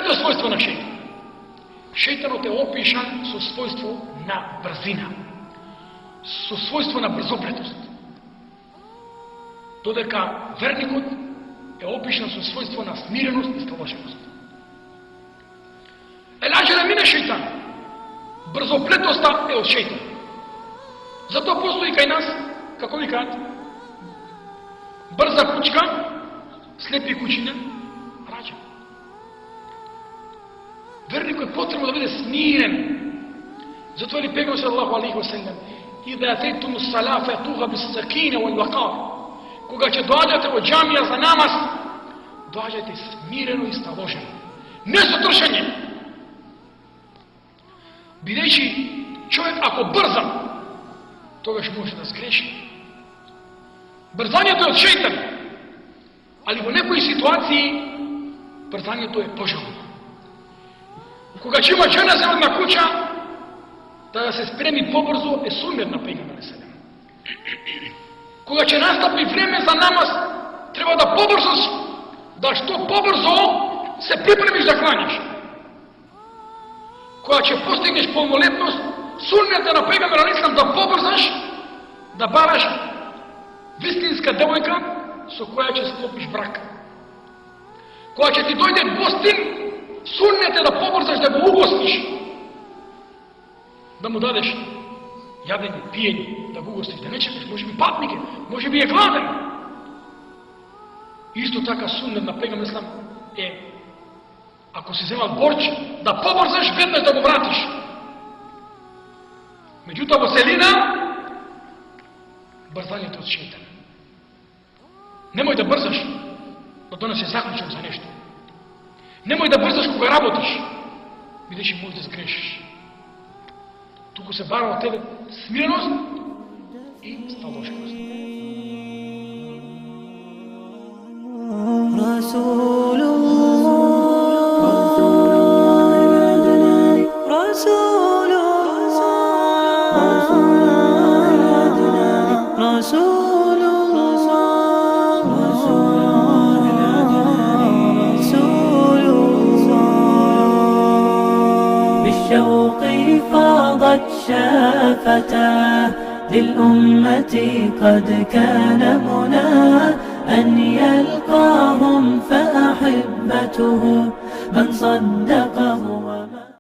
Трето својство на шејтан. Шејтанот е опишан со својство на брзина, со својство на брзоплетост. Додека верникот е опишан со својство на смиреност и сталоженост. Елаџера мине шејтан. Брзоплетоста е од шејтан. Затоа постои кај нас, како викаат, брза кучка, слепи кучиња, раѓа. Верникот е потребно да биде смирен. Затоа ли пегам саллаху алейхи ва саллям, ида атейтуму ссала фатуха биссакина вал вақар. Кога ќе доаѓате во џамија за намаз, доаѓате смирено и сталожено. Не со тршање. Бидејќи човек ако брза, тогаш може да сгреши. Брзањето е од шејтан, али во некои ситуации брзањето е пожелно. Кога ќе има жена за една куќа, да се спреми побрзо е сунет на пејгамбер селем. Кога ќе настапи време за намаз, треба да побрзош, да што побрзо се припремиш да клањаш. Кога ќе постигнеш полнолетност, суннета на пејгамбер алейхи да побрзаш, да бараш вистинска девојка со која ќе склопиш брак. Кога ќе ти дојде гостин, суннет е да побрзаш да го угостиш, да му дадеш јадење, пиење, да го угостиш, да не чекаш, може би патник е, може би е гладен. Исто така суннет на пејгамбер е, ако си земал борч, да побрзаш веднаш да го вратиш. Меѓутоа во селина, брзањето од шејтан. Немој да брзаш, да донесе заклучок за нешто. Немој да брзаш кога работиш, бидејќи можеш да сгрешиш. Туку се бара од тебе смиреност и сталоженост. بالشوق فاضت شفتاه للأمة قد كان مناه أن يلقاهم فأحبته من صدقه